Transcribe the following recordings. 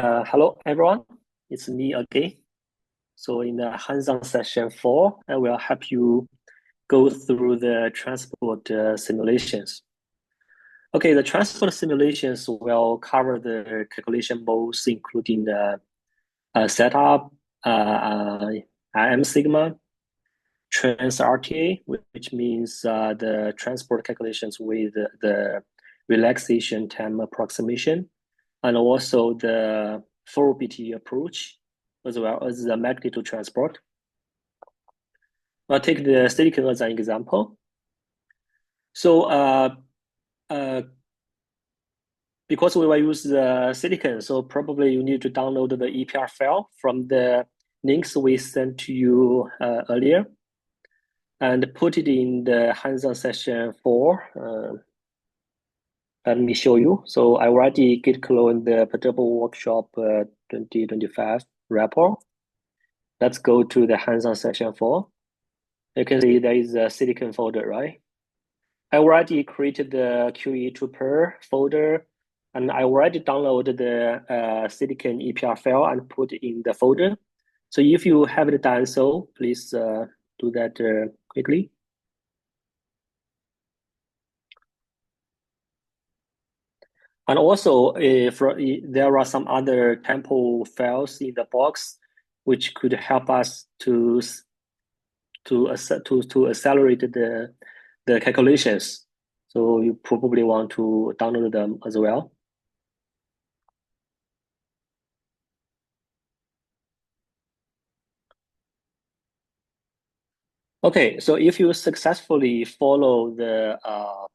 Hello, everyone. It's me again. So in the hands-on session 4, I will help you go through the transport simulations. Okay, the transport simulations will cover the calculation modes, including the setup, IM sigma, trans RTA, which means the transport calculations with the relaxation time approximation, and also the 4BT approach, as well as the magnitude transport. I'll take the silicon as an example. So because we will use the silicon, so probably you need to download the EPR file from the links we sent to you earlier and put it in the hands-on session 4. Let me show you. So I already git clone the Perturbo Workshop 2025 repo. Let's go to the hands-on session 4. You can see there is a silicon folder, right? I already created the QE2per folder, and I already downloaded the silicon EPR file and put it in the folder. So if you haven't done so, please do that quickly. And also, if there are some other tempo files in the box, which could help us to accelerate the calculations. So you probably want to download them as well. Okay, so if you successfully follow the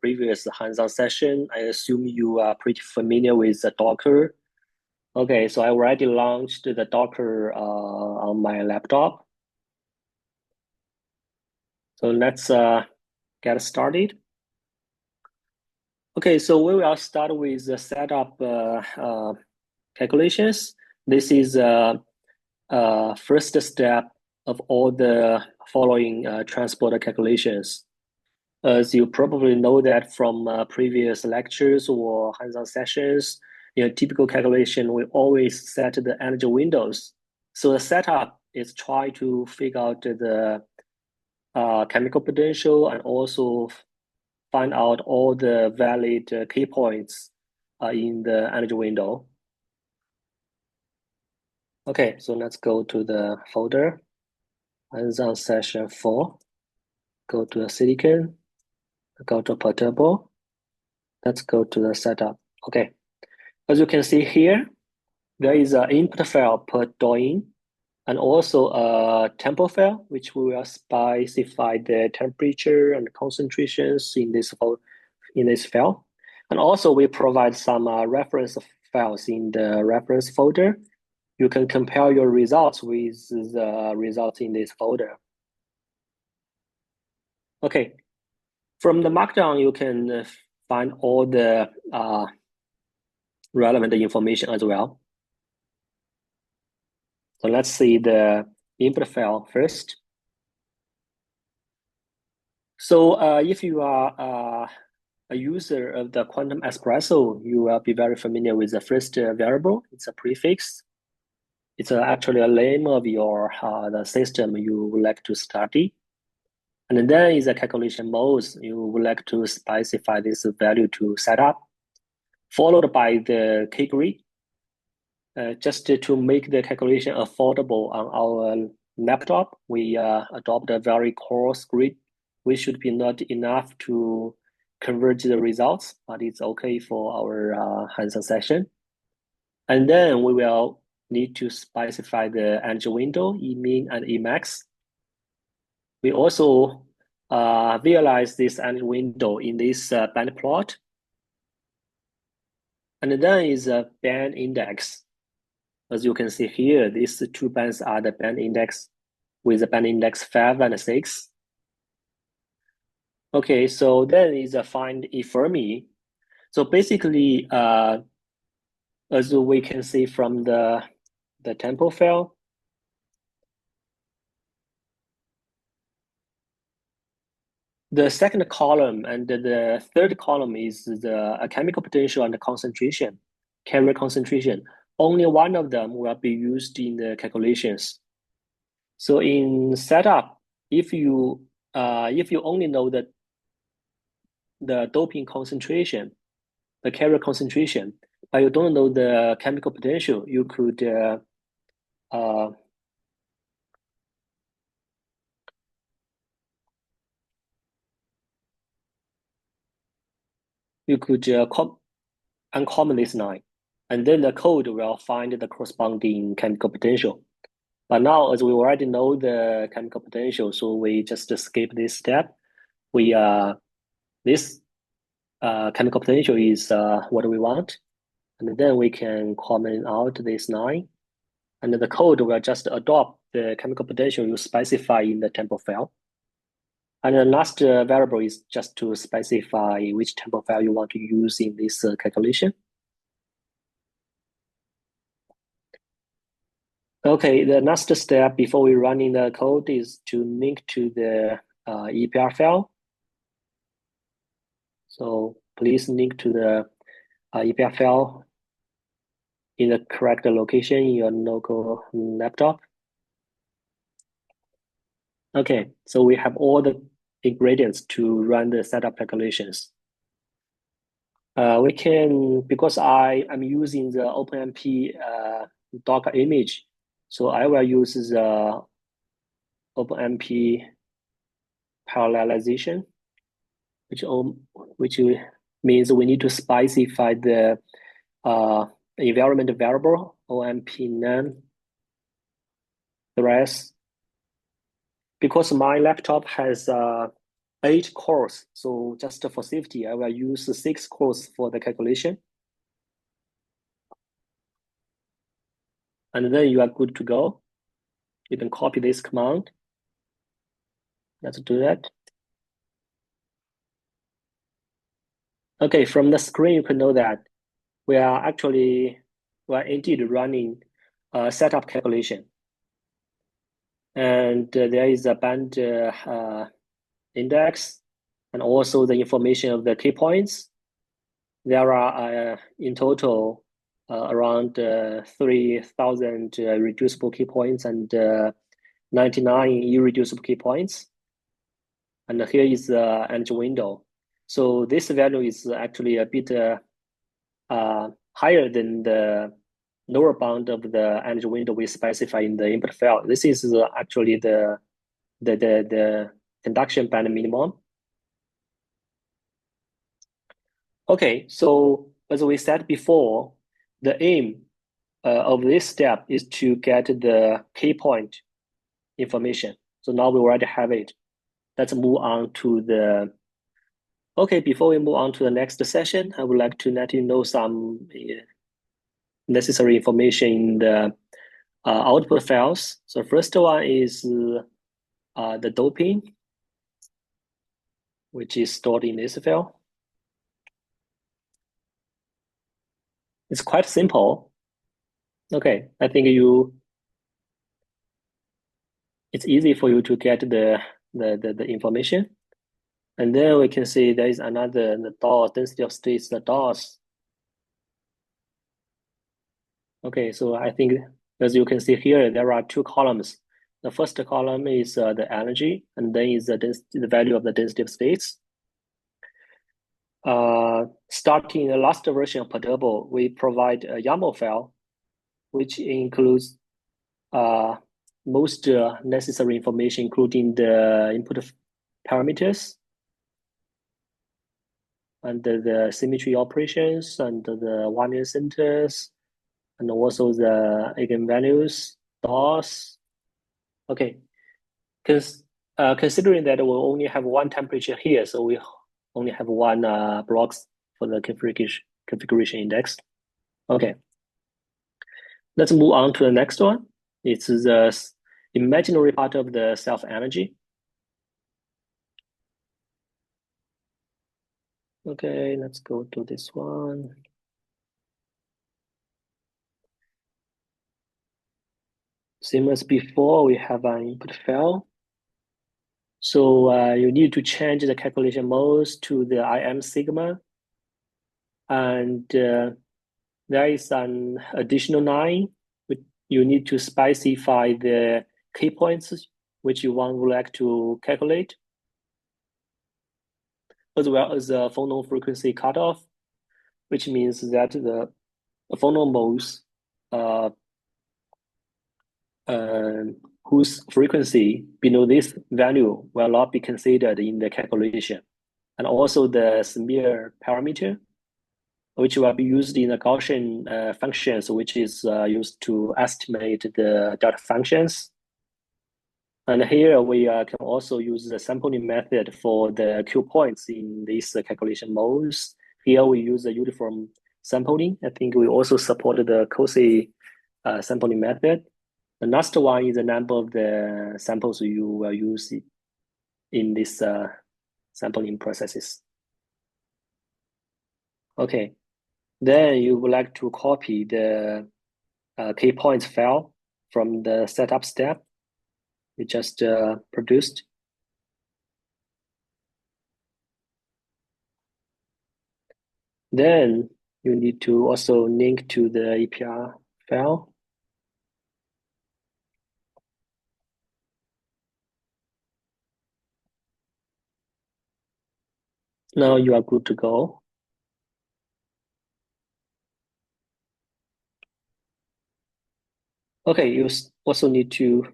previous hands-on session, I assume you are pretty familiar with the Docker. Okay, so I already launched the Docker on my laptop. So let's get started. Okay, so we will start with the setup calculations. This is first step of all the following transport calculations. As you probably know that from previous lectures or hands-on sessions, in a typical calculation, we always set the energy windows. So the setup is try to figure out the chemical potential and also find out all the valid key points in the energy window. Okay, so let's go to the folder, hands-on session 4. Go to the silicon, go to Perturbo. Let's go to the setup. Okay, as you can see here, there is an input file per doing, and also a tempo file, which we will specify the temperature and concentrations in this file. And also we provide some reference files in the reference folder. You can compare your results with the results in this folder. Okay, from the markdown, you can find all the relevant information as well. So let's see the input file first. So if you are a user of the Quantum Espresso, you will be very familiar with the first variable. It's a prefix. It's actually a name of your the system you would like to study. And then is a calculation modes. You would like to specify this value to set up, followed by the key grid. Just to make the calculation affordable on our laptop, we adopt a very coarse grid, which should be not enough to convert the results, but it's okay for our hands-on session. And then we will need to specify the energy window, Emin and Emax. We also visualize this energy window in this band plot. And then is a band index. As you can see here, these two bands are the band index with the band index 5 and 6. Okay, so then is a find E Fermi. So basically, as we can see from the tempo file, the second column and the third column is the chemical potential and the concentration, carrier concentration. only one of them will be used in the calculations. So in setup, if you only know the doping concentration, the carrier concentration, but you don't know the chemical potential, you could uh, uncommon this line, and then the code will find the corresponding chemical potential. But now, as we already know the chemical potential, so we just skip this step. We this chemical potential is what we want, and then we can comment out this line, and the code will just adopt the chemical potential you specify in the tempo file. And the last variable is just to specify which tempo file you want to use in this calculation. Okay, the next step before we run in the code is to link to the EPR file. So please link to the EPR file in the correct location in your local laptop. Okay, so we have all the ingredients to run the setup calculations. We can, because I am using the OpenMP Docker image, so I will use the OpenMP parallelization, which means we need to specify the environment variable OMP name threads. Because my laptop has 8 cores, so just for safety, I will use 6 cores for the calculation. And then you are good to go. You can copy this command. Let's do that. Okay, from the screen, you can know that we are indeed running a setup calculation. And there is a band index and also the information of the key points. There are in total around 3,000 reducible key points and 99 irreducible key points. And here is the energy window. So this value is actually a bit higher than the lower bound of the energy window we specify in the input file. This is actually the conduction band minimum. Okay, so as we said before, the aim of this step is to get the key point information. So now we already have it. Let's move on to the. Okay, before we move on to the next session, I would like to let you know some necessary information in the output files. So first one is the doping, which is stored in this file. It's quite simple. Okay, I think it's easy for you to get the information. And then we can see there is another the DOS, density of states, the DOS. Okay, so I think as you can see here, there are 2 columns. The first column is the energy, and then is the value of the density of states. Starting the last version of Perturbo, we provide a YAML file, which includes most necessary information, including the input parameters and the symmetry operations and the one-year centers, and also the eigenvalues, DOS. Okay, considering that we only have 1 temperature here, so we only have 1 blocks for the configuration index. Okay, let's move on to the next one. It's the imaginary part of the self-energy. Okay, let's go to this one. Same as before, we have an input file. So you need to change the calculation modes to the IM sigma. And there is an additional line, which you need to specify the key points which you would like to calculate, as well as the phonome frequency cutoff, which means that the phonome modes whose frequency below this value will not be considered in the calculation. And also the smear parameter, which will be used in the Gaussian functions, which is used to estimate the delta functions. And here we can also use the sampling method for the Q points in these calculation modes. Here we use the uniform sampling. I think we also support the COSY sampling method. The last one is the number of the samples you will use in this sampling processes. Okay, then you would like to copy the key points file from the setup step we just produced. Then you need to also link to the APR file. Now you are good to go. Okay, you also need to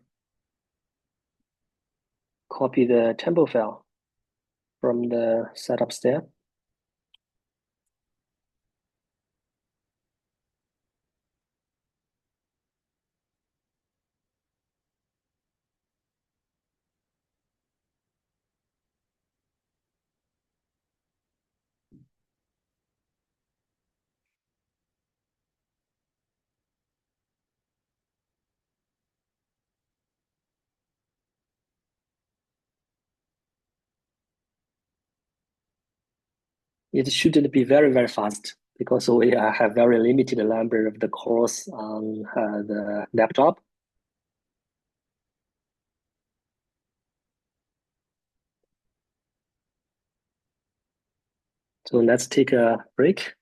copy the tempo file from the setup step. It shouldn't be very, very fast because we have very limited number of the cores on the laptop. So let's take a break.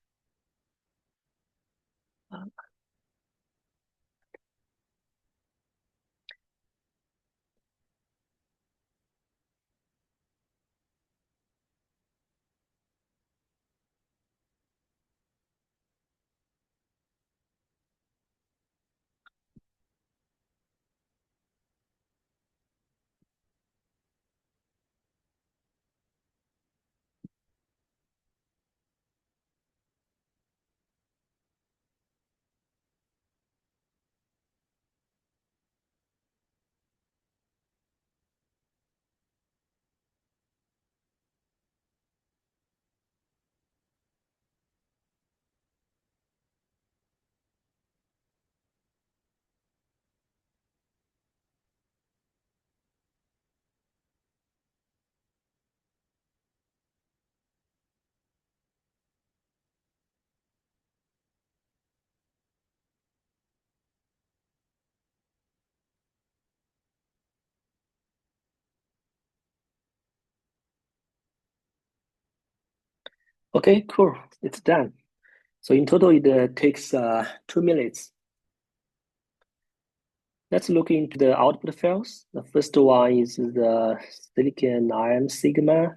Okay, cool. It's done. So in total, it takes 2 minutes. Let's look into the output files. The first one is the silicon ion sigma.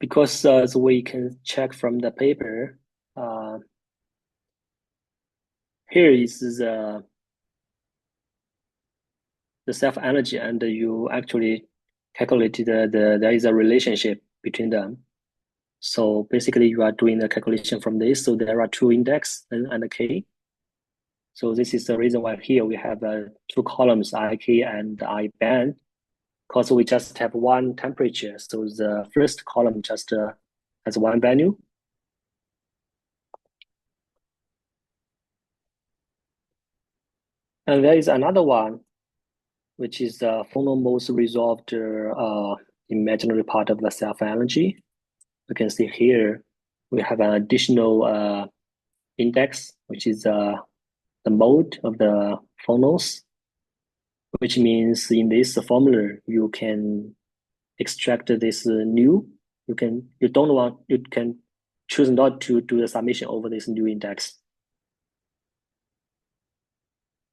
Because as we can check from the paper, here is the self energy, and you actually calculated there is a relationship between them. So basically, you are doing the calculation from this. So there are two index N and K. So this is the reason why here we have two columns, IK and I band, because we just have one temperature. So the first column just has one value. And there is another one, which is the phonome most resolved imaginary part of the self energy. You can see here we have an additional index, which is the mode of the phonos, which means in this formula you can extract this new. You can choose not to do the submission over this new index.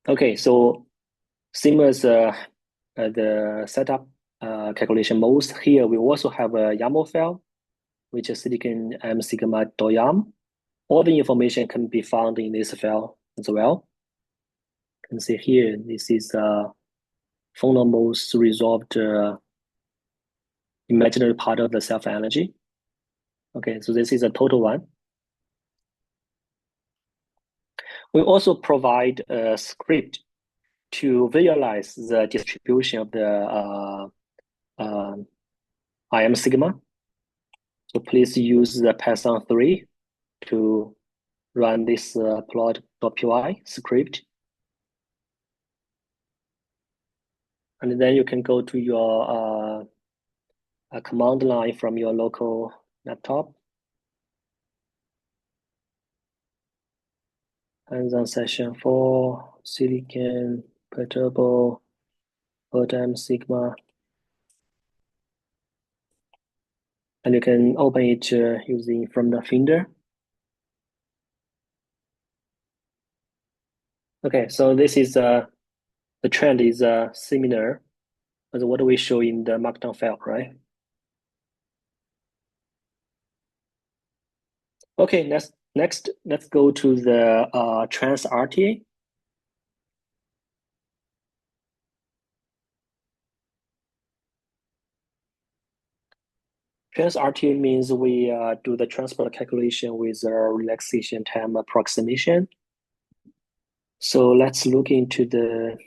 Okay, so same as the setup calculation modes, here we also have a YAML file, which is silicon sigma.yam. All the information can be found in this file as well. You can see here, this is Functional modes resolved imaginary part of the self-energy. Okay, so this is a total one. We also provide a script to visualize the distribution of the IM sigma. So please use the Python 3 to run this plot.py script. And then you can go to your command line from your local laptop. Hands-on session 4, silicon, Perturbo, IM sigma. And you can open it using from the Finder. Okay, so this is the trend is similar as what we show in the Markdown file, right? Okay, next let's go to the trans RTA. Trans RTA means we do the transport calculation with a relaxation time approximation. So let's look into the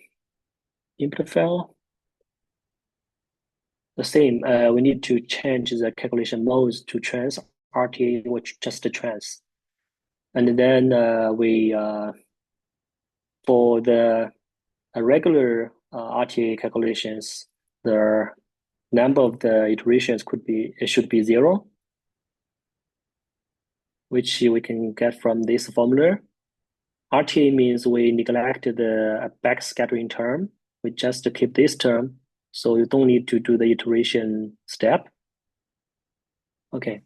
input file. The same, we need to change the calculation modes to trans RTA, which just the trans. And then we for the regular RTA calculations, the number of the iterations should be 0, which we can get from this formula. RTA means we neglect the backscattering term. We just keep this term, so you don't need to do the iteration step. Okay.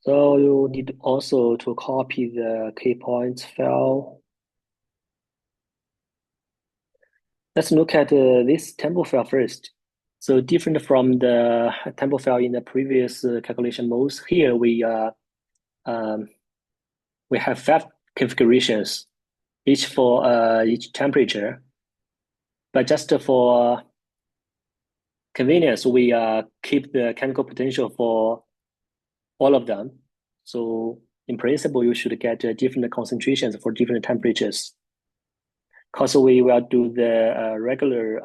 So you need also to copy the key points file. Let's look at this tempo file first. So different from the tempo file in the previous calculation modes, here we have 5 configurations, each for each temperature. But just for convenience, we keep the chemical potential for all of them. So in principle, you should get different concentrations for different temperatures. Because we will do the regular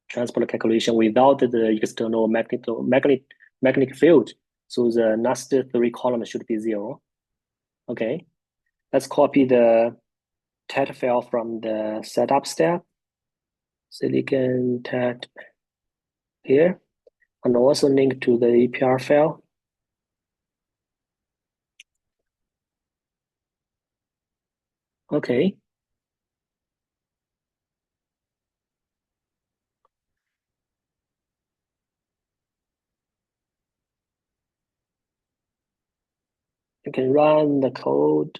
transport calculation without the external magnetic field. So the last 3 columns should be 0. Okay, let's copy the tet file from the setup step. Silicon tet here, and also link to the APR file. Okay. You can run the code.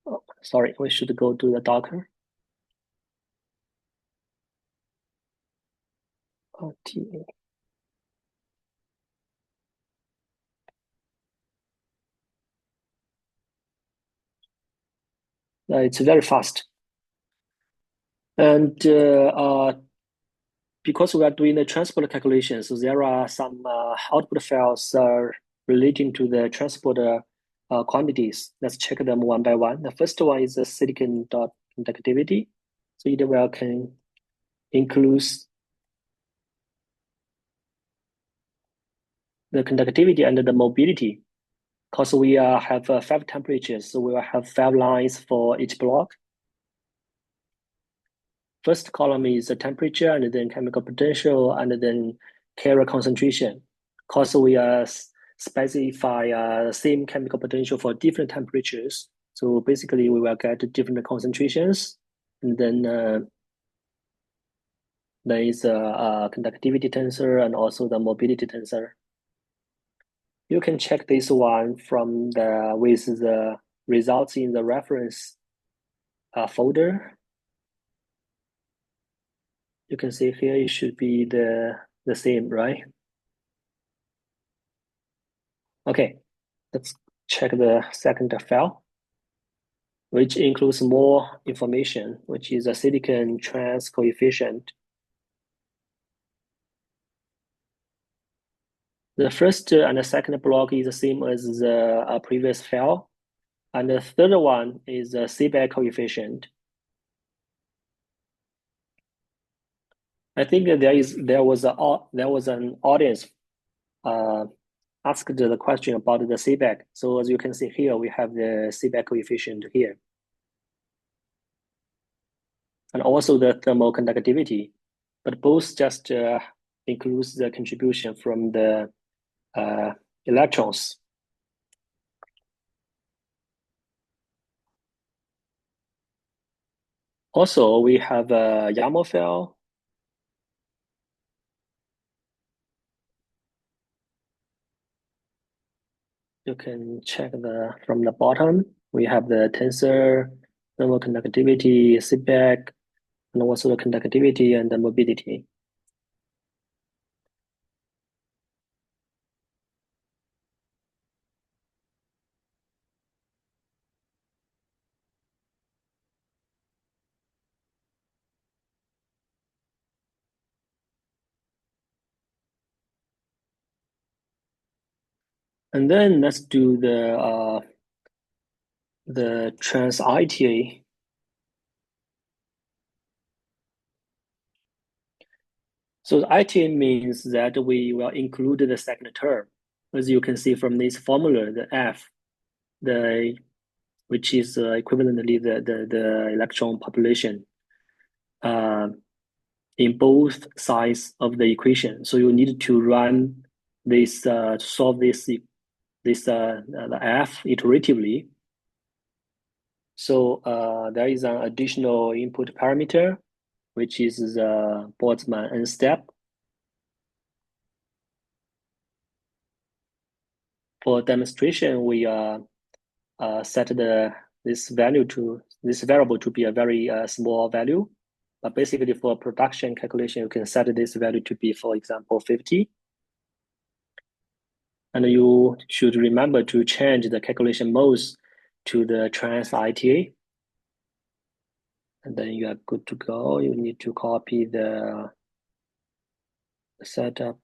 Oh, sorry, we should go to the Docker. RTA. It's very fast. And because we are doing the transport calculations, so there are some output files relating to the transport quantities. Let's check them one by one. The first one is the silicon.conductivity. So it will can include the conductivity and the mobility. Because we have 5 temperatures, so we will have 5 lines for each block. First column is the temperature, and then chemical potential, and then carrier concentration. Because we specify the same chemical potential for different temperatures, So basically, we will get different concentrations, and then there is a conductivity tensor and also the mobility tensor. You can check this one from the with the results in the reference folder. You can see here it should be the same, right? Okay, let's check the second file, which includes more information, which is a silicon trans coefficient. The first and the second block is the same as the previous file, and the third one is the Seebeck coefficient. I think that there was an audience asked the question about the Seebeck. So as you can see here, we have the Seebeck coefficient here, and also the thermal conductivity, but both just includes the contribution from the electrons. Also, we have a YAML file. You can check from the bottom. We have the tensor, thermal conductivity, feedback, and also the conductivity and the mobility. And then let's do the trans ITA. So the ITA means that we will include the second term. As you can see from this formula, the F, which is equivalently the electron population in both sides of the equation. So you need to run this to solve the F iteratively. So there is an additional input parameter, which is the Boltzmann n step. For demonstration, we set this variable to be a very small value. But basically, for production calculation, you can set this value to be, for example, 50. And you should remember to change the calculation modes to the trans ITA. And then you are good to go. You need to copy set up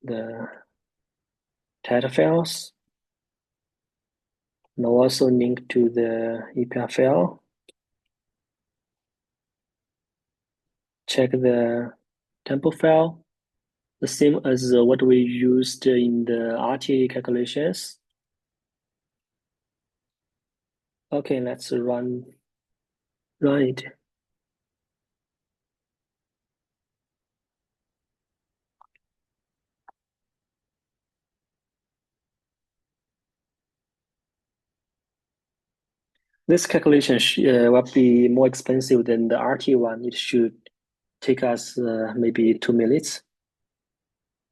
the data files, and also link to the EPR file. Check the tempo file, the same as what we used in the RTA calculations. Okay, let's run it. This calculation will be more expensive than the RT one. It should take us maybe 2 minutes,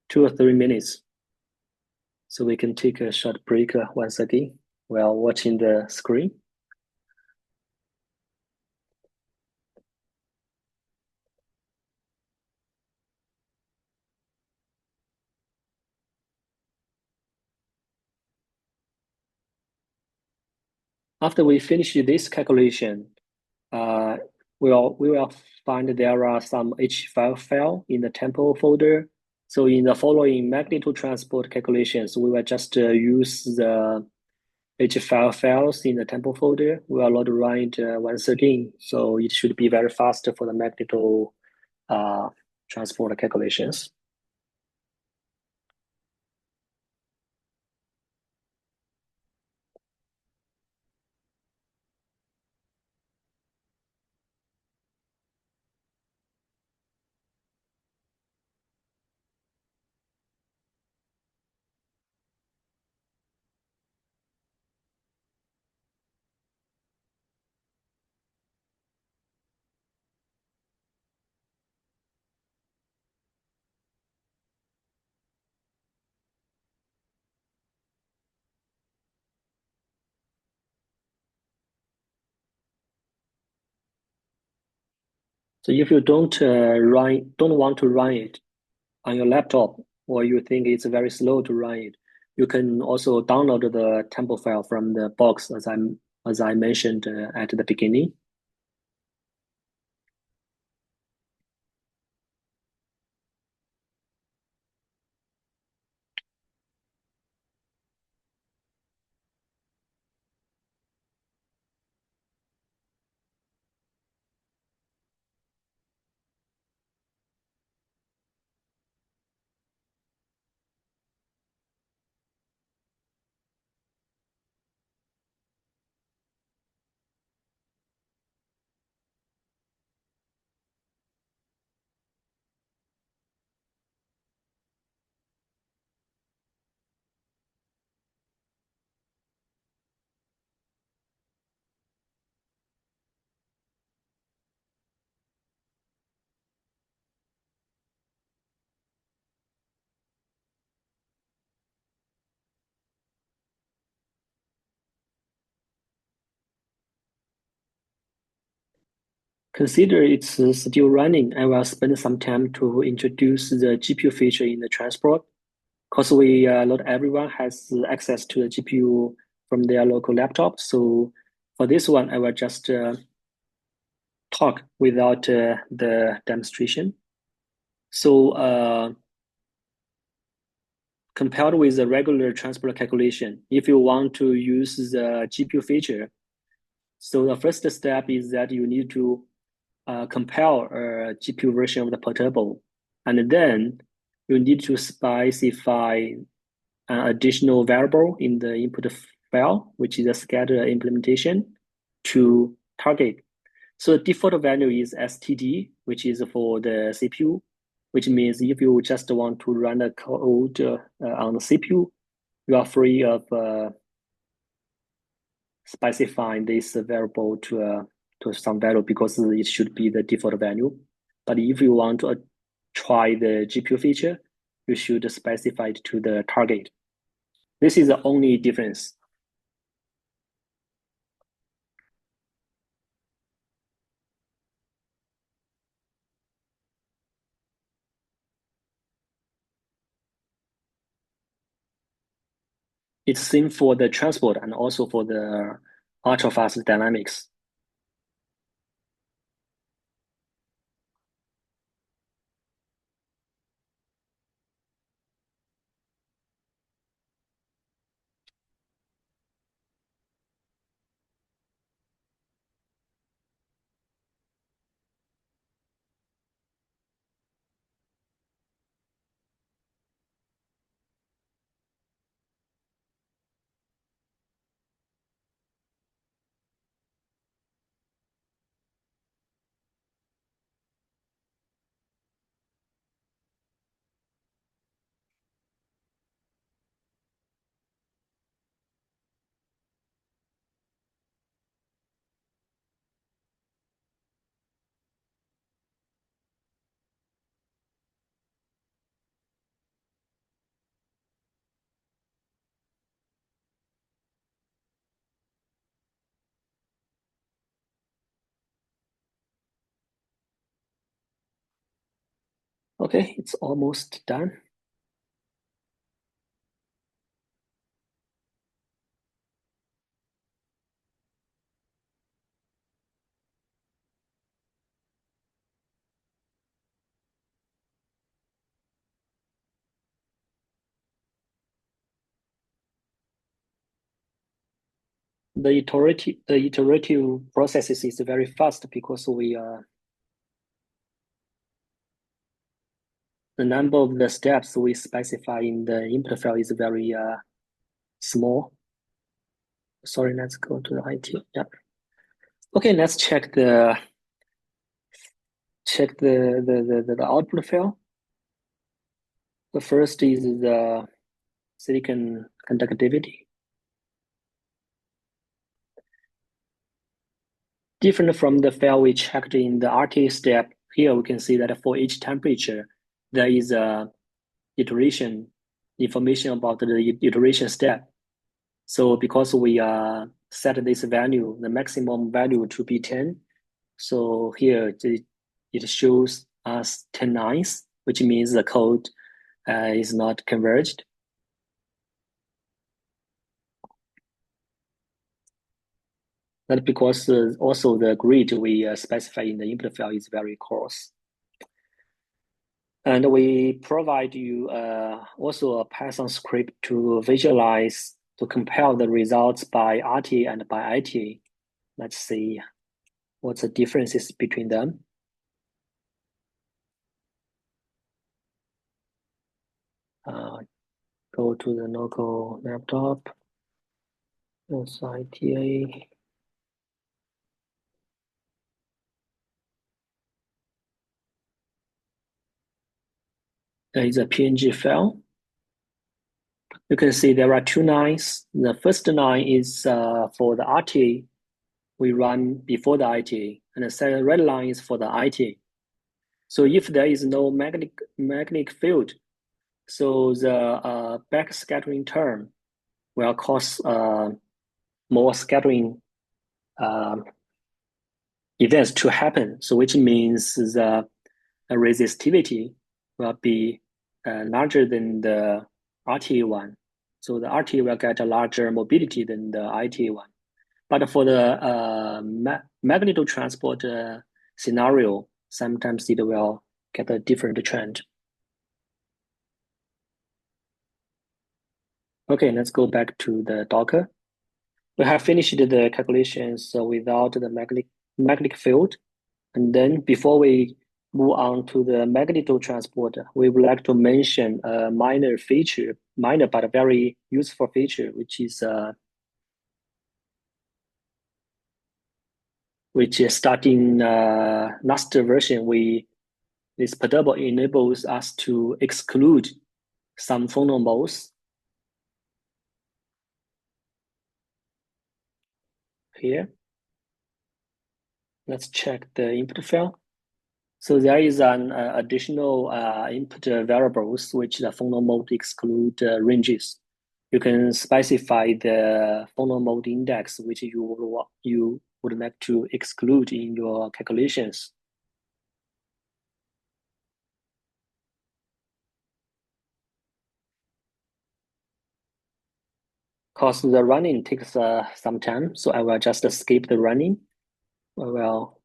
2 or 3 minutes. So we can take a short break once again while watching the screen. After we finish this calculation, we will find there are some H5 file in the tempo folder. So in the following magnitude transport calculations, we will just use the H5 files in the tempo folder. We will not run it once again. So it should be very fast for the magnitude transport calculations. So if you don't want to run it on your laptop, or you think it's very slow to run it, you can also download the tempo file from the box as I mentioned at the beginning. Consider it's still running. I will spend some time to introduce the GPU feature in the transport, because we not everyone has access to the GPU from their local laptop. So for this one, I will just talk without the demonstration. So compared with the regular transport calculation, if you want to use the GPU feature, so the first step is that you need to compile a GPU version of the Perturbo, and then you need to specify an additional variable in the input file, which is a scatter implementation to target. So the default value is STD, which is for the CPU, which means if you just want to run a code on the CPU, you are free of specifying this variable to some value because it should be the default value. But if you want to try the GPU feature, you should specify it to the target. This is the only difference. It's same for the transport and also for the ultra-fast dynamics. Okay, it's almost done. The iterative processes is very fast because we the number of the steps we specify in the input file is very small. Sorry, let's go to the IT. Yeah. Okay, let's check the output file. The first is the silicon conductivity. Different from the file we checked in the RT step, here we can see that for each temperature, there is a iteration information about the iteration step. So because we set this value, the maximum value to be 10, so here it shows us 10 lines, which means the code is not converged. That's because also the grid we specify in the input file is very coarse. And we provide you also a Python script to visualize, to compare the results by RTA and by ITA. Let's see what's the differences between them. Go to the local laptop. That's ITA. There is a PNG file. You can see there are two lines. The first line is for the RTA we run before the ITA, and the second red line is for the ITA. So if there is no magnetic field, so the backscattering term will cause more scattering events to happen. So which means the resistivity will be larger than the RTA one. So the RTA will get a larger mobility than the ITA one. But for the magnetotransport scenario, sometimes it will get a different trend. Okay, let's go back to the Docker. We have finished the calculations without the magnetic field. And then before we move on to the magnetotransport, we would like to mention a minor feature, minor but a very useful feature, which is starting last version, this Perturbo enables us to exclude some phono modes. Here, let's check the input file. So there is an additional input variables which the phono mode exclude ranges. You can specify the phono mode index which you would like to exclude in your calculations. Because the running takes some time, so I will just skip the running. I will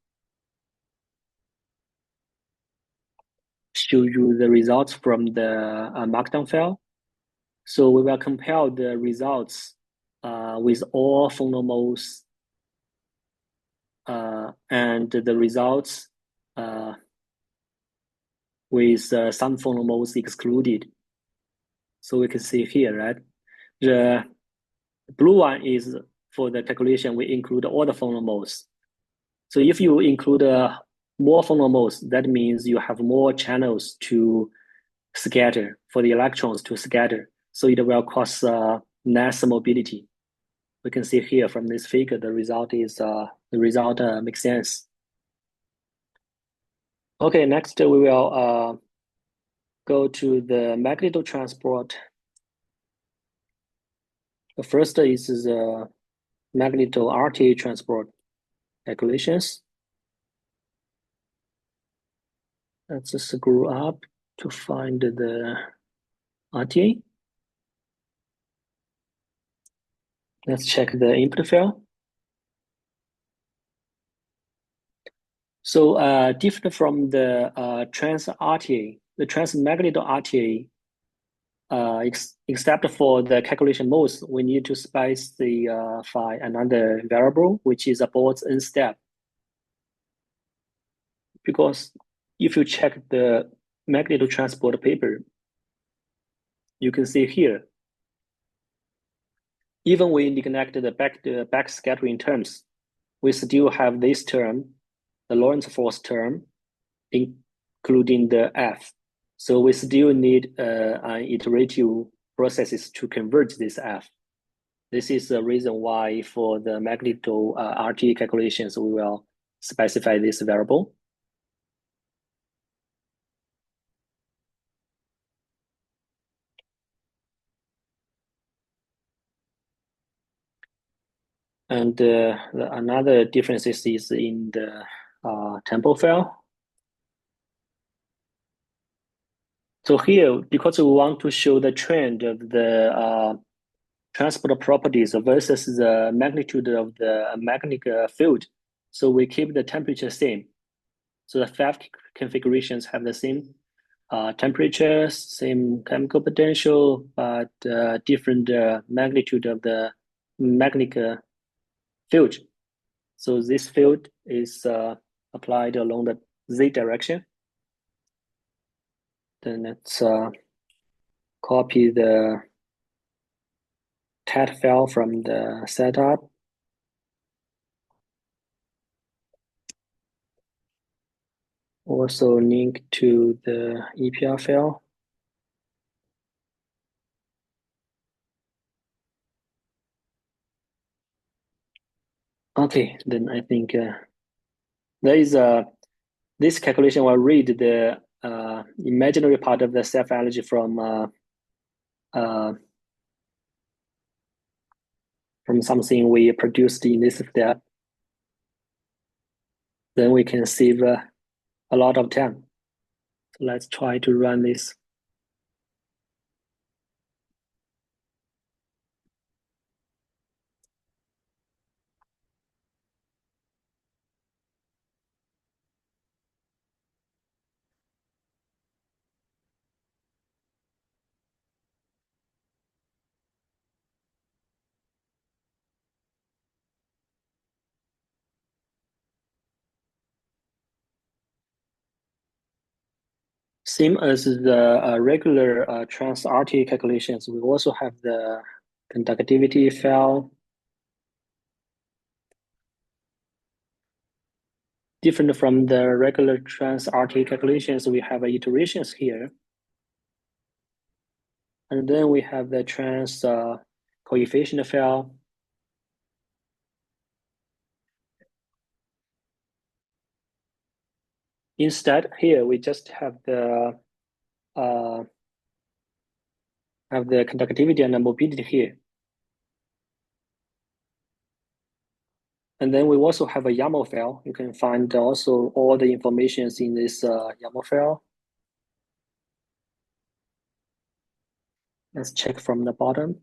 show you the results from the markdown file. So we will compare the results with all phono modes and the results with some phono modes excluded. So we can see here, right? The blue one is for the calculation, we include all the phono modes. So if you include more phono modes, that means you have more channels to scatter, for the electrons to scatter. So it will cause less mobility. We can see here from this figure, the result makes sense. Okay, next we will go to the magnetotransport. The first is the magneto-RTA transport calculations. Let's screw up to find the RTA. Let's check the input file. So different from the trans-RTA, the trans-magneto-RTA, except for the calculation modes, we need to specify another variable, which is about n step. Because if you check the magnetotransport paper, you can see here, even we neglect the backscattering terms, we still have this term, the Lorentz force term, including the F. So we still need an iterative processes to convert this F. This is the reason why for the magneto RTA calculations, we will specify this variable. And another difference is in the tempo file. So here, because we want to show the trend of the transport properties versus the magnitude of the magnetic field, so we keep the temperature same. So the five configurations have the same temperatures, same chemical potential, but different magnitude of the magnetic field. So this field is applied along the z direction. Then let's copy the TAT file from the setup. Also link to the EPR file. Okay, then I think there is this calculation will read the imaginary part of the self-energy uh, from something we produced in this step. Then we can save a lot of time. So let's try to run this. Same as the regular trans-RT calculations, we also have the conductivity file. Different from the regular trans-RT calculations, we have iterations here. And then we have the trans coefficient file. Instead, here we just have the conductivity and the mobility here. And then we also have a YAML file. You can find also all the information in this YAML file. Let's check from the bottom.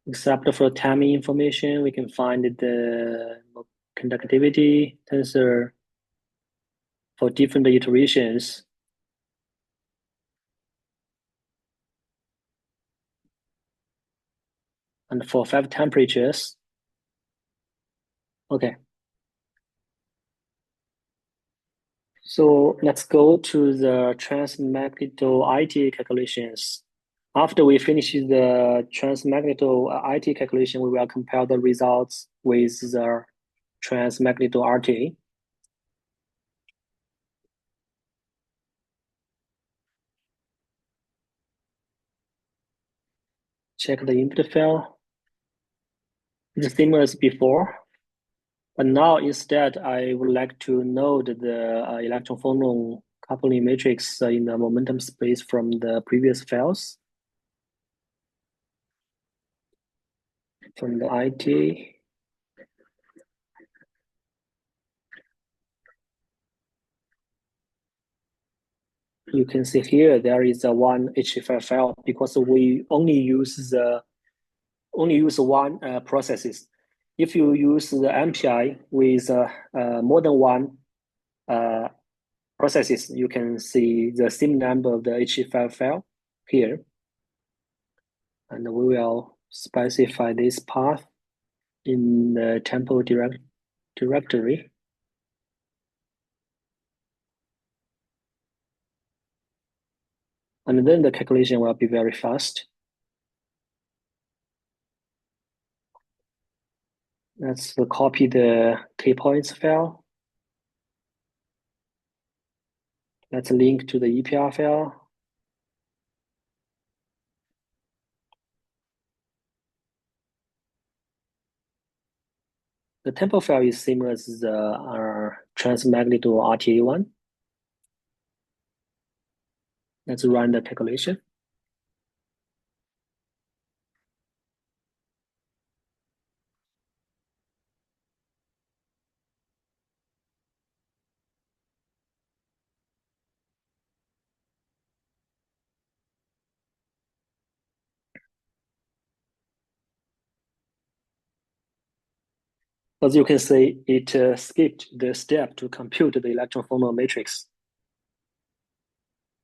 Except for timing information, we can find the conductivity tensor for different iterations. And for 5 temperatures. Okay. So let's go to the transmagneto IT calculations. After we finish the transmagneto IT calculation, we will compare the results with the transmagneto RT. Check the input file. It's the same as before, but now instead I would like to node the electron phonon coupling matrix in the momentum space from the previous files. From the IT. You can see here there is a one HFI file because we only use one processes. If you use the MPI with more than one processes, you can see the same number of the HFI file here. And we will specify this path in the tempo directory. And then the calculation will be very fast. Let's copy the key points file. Let's link to the EPR file. The tempo file is same as the transmagneto RTA one. Let's run the calculation. As you can see, it skipped the step to compute the electron-formal matrix.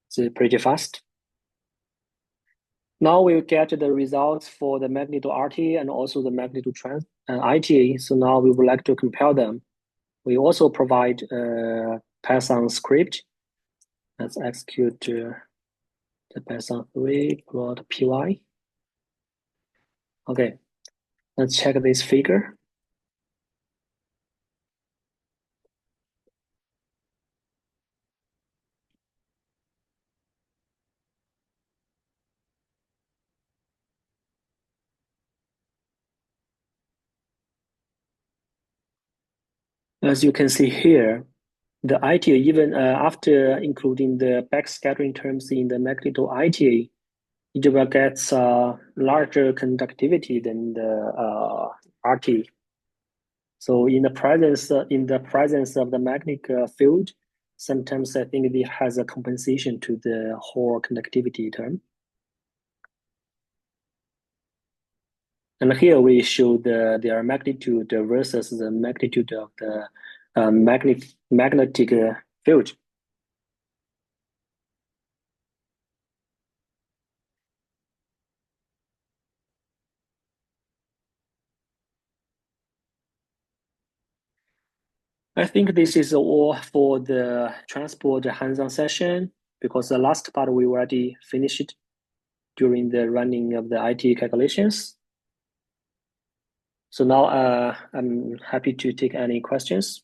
It's pretty fast. Now we'll get the results for the magnitude-RT and also the magnitude-ITA. So now we would like to compare them. We also provide a Python script. Let's execute the Python 3 plot py. Okay, let's check this figure. As you can see here, the ITA, even after including the backscattering terms in the magnitude ITA, it will get larger conductivity than the RT. So in the presence of the magnetic field, sometimes I think it has a compensation to the Hall conductivity term. And here we show their magnitude versus the magnitude of the magnetic field. I think this is all for the transport hands-on session because the last part we already finished during the running of the IT calculations. So now I'm happy to take any questions.